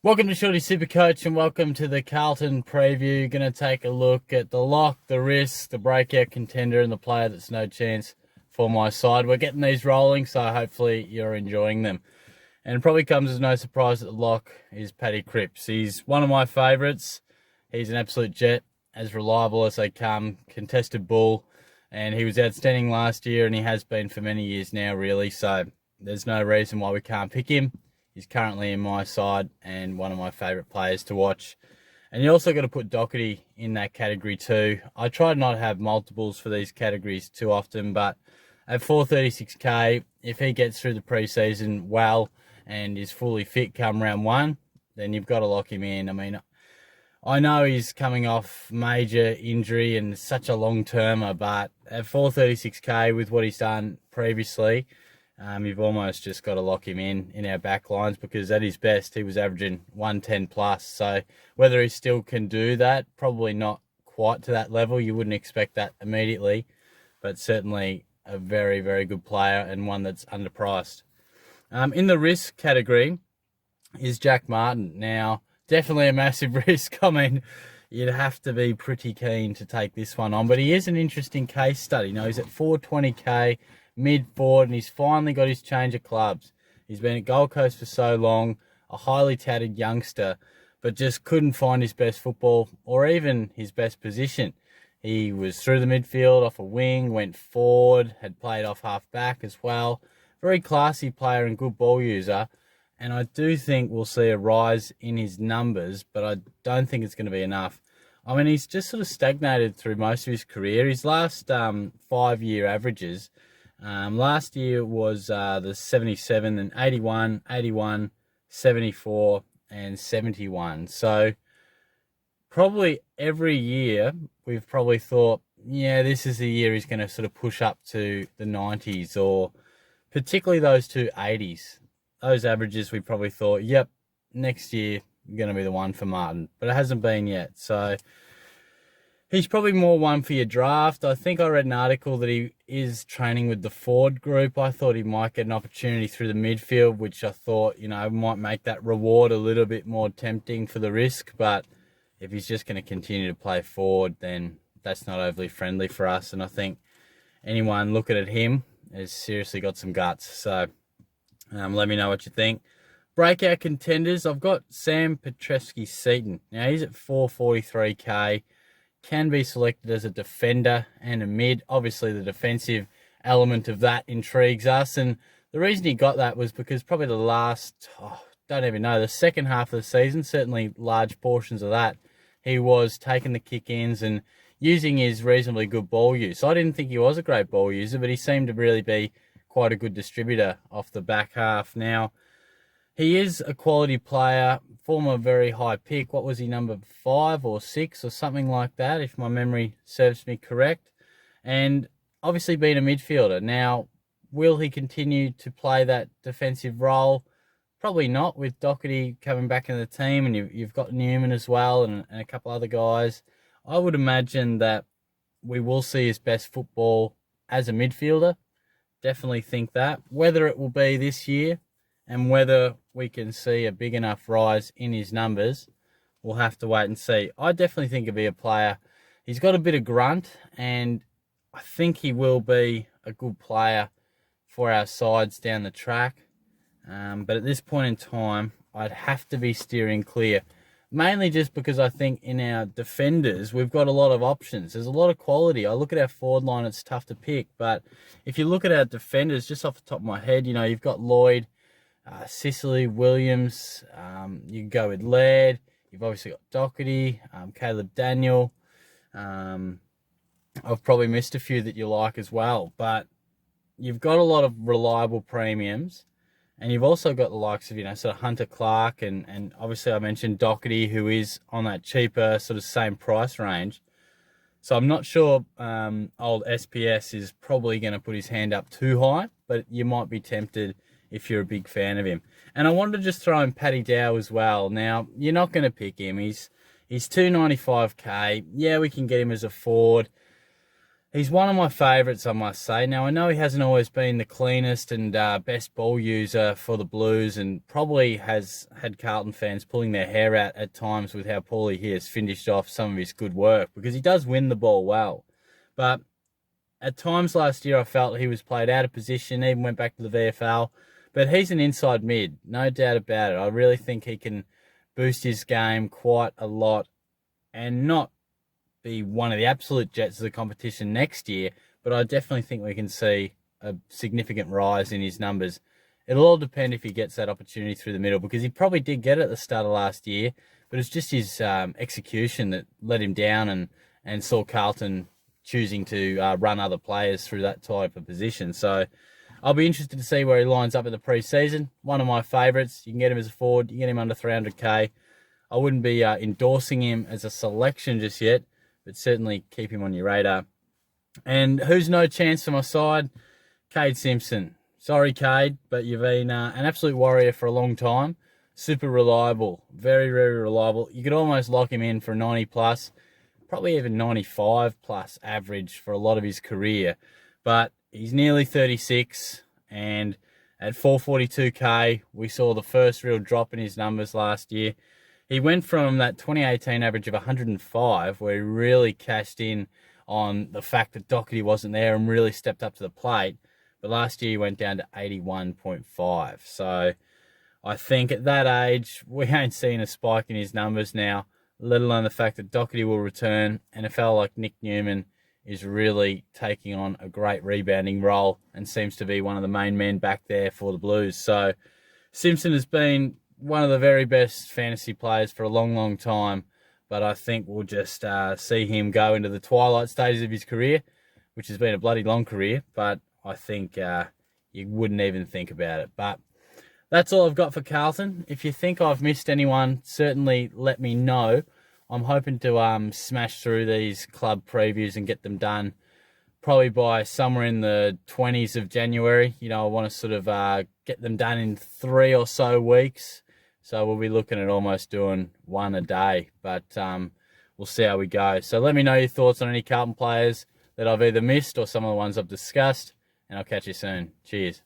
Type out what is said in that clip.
Welcome to Shorty Supercoach and welcome to the Carlton preview. Going to take a look at the lock, the risk, the breakout contender and the player that's no chance for my side. We're getting these rolling, so hopefully you're enjoying them. And it probably comes as no surprise that the lock is Paddy Cripps. He's one of my favourites. He's an absolute jet, as reliable as they come, contested bull, and he was outstanding last year and he has been for many years now, really. So there's no reason why we can't pick him. He's currently in my side and one of my favourite players to watch. And you also got to put Doherty in that category too. I try not to have multiples for these categories too often, but at 436k, if he gets through the preseason well and is fully fit come round one, then you've got to lock him in. I mean, I know he's coming off major injury and such a long-termer, but at 436k with what he's done previously, you've almost just got to lock him in our back lines, because at his best, he was averaging 110 plus. So whether he still can do that, probably not quite to that level. You wouldn't expect that immediately, but certainly a very, very good player and one that's underpriced. In the risk category is Jack Martin. Now, definitely a massive risk. I mean, you'd have to be pretty keen to take this one on, but he is an interesting case study. He's at 420k, mid-forward, and he's finally got his change of clubs. He's been at Gold Coast for so long, a highly touted youngster, but just couldn't find his best football or even his best position. He was through the midfield, off a wing, went forward, had played off half-back as well. Very classy player and good ball user, and I do think we'll see a rise in his numbers, but I don't think it's going to be enough. I mean, he's just sort of stagnated through most of his career. His last 5-year averages, last year was the 77 and 81, 81, 74 and 71. So probably every year we've probably thought, yeah, this is the year he's going to sort of push up to the 90s, or particularly those two 80s. Those averages we probably thought, yep, next year going to be the one for Martin, but it hasn't been yet. So he's probably more one for your draft. I think I read an article that he is training with the Ford group. I thought he might get an opportunity through the midfield, which I thought, might make that reward a little bit more tempting for the risk. But if he's just going to continue to play forward, then that's not overly friendly for us. And I think anyone looking at him has seriously got some guts. So let me know what you think. Breakout contenders, I've got Sam Petrevski-Seton. Now, he's at 443k. Can be selected as a defender and a mid. Obviously, the defensive element of that intrigues us. And the reason he got that was because probably the second half of the season, certainly large portions of that, he was taking the kick-ins and using his reasonably good ball use. I didn't think he was a great ball user, but he seemed to really be quite a good distributor off the back half. Now, he is a quality player, former very high pick. What was he, number 5 or 6 or something like that, if my memory serves me correct? And obviously being a midfielder. Now, will he continue to play that defensive role? Probably not, with Doherty coming back in the team, and you've got Newman as well and a couple other guys. I would imagine that we will see his best football as a midfielder. Definitely think that. Whether it will be this year and whether we can see a big enough rise in his numbers, we'll have to wait and see. I definitely think he'll be a player. He's got a bit of grunt, and I think he will be a good player for our sides down the track. But at this point in time, I'd have to be steering clear. Mainly just because I think in our defenders, we've got a lot of options. There's a lot of quality. I look at our forward line, it's tough to pick. But if you look at our defenders, just off the top of my head, you've got Lloyd, Sicily, Williams. You can go with Laird. You've obviously got Doherty, Caleb Daniel. I've probably missed a few that you like as well. But you've got a lot of reliable premiums. And you've also got the likes of, sort of Hunter Clark and obviously I mentioned Doherty, who is on that cheaper sort of same price range. So I'm not sure old SPS is probably going to put his hand up too high, but you might be tempted if you're a big fan of him. And I wanted to just throw in Paddy Dow as well. Now, you're not going to pick him. He's 295k. Yeah, we can get him as a forward. He's one of my favourites, I must say. Now, I know he hasn't always been the cleanest and best ball user for the Blues, and probably has had Carlton fans pulling their hair out at times with how poorly he has finished off some of his good work, because he does win the ball well. But at times last year, I felt he was played out of position, even went back to the VFL. But he's an inside mid, no doubt about it. I really think he can boost his game quite a lot and not be one of the absolute jets of the competition next year, but I definitely think we can see a significant rise in his numbers. It'll all depend if he gets that opportunity through the middle, because he probably did get it at the start of last year, but it's just his execution that let him down and saw Carlton choosing to run other players through that type of position. So I'll be interested to see where he lines up in the pre-season. One of my favourites. You can get him as a forward. You can get him under 300k. I wouldn't be endorsing him as a selection just yet, but certainly keep him on your radar. And who's no chance for my side? Cade Simpson. Sorry, Cade, but you've been an absolute warrior for a long time. Super reliable. Very, very reliable. You could almost lock him in for 90 plus, probably even 95 plus average for a lot of his career. But he's nearly 36, and at 442k, we saw the first real drop in his numbers last year. He went from that 2018 average of 105, where he really cashed in on the fact that Doherty wasn't there and really stepped up to the plate. But last year he went down to 81.5. So I think at that age, we ain't seen a spike in his numbers now, let alone the fact that Doherty will return, and a fellow like Nick Newman is really taking on a great rebounding role and seems to be one of the main men back there for the Blues. So Simpson has been one of the very best fantasy players for a long, long time, but I think we'll just see him go into the twilight stages of his career, which has been a bloody long career, but I think you wouldn't even think about it. But that's all I've got for Carlton. If you think I've missed anyone, certainly let me know. I'm hoping to smash through these club previews and get them done probably by somewhere in the 20s of January. You know, I want to sort of get them done in 3 or so weeks. So we'll be looking at almost doing one a day, but we'll see how we go. So let me know your thoughts on any Carlton players that I've either missed or some of the ones I've discussed, and I'll catch you soon. Cheers.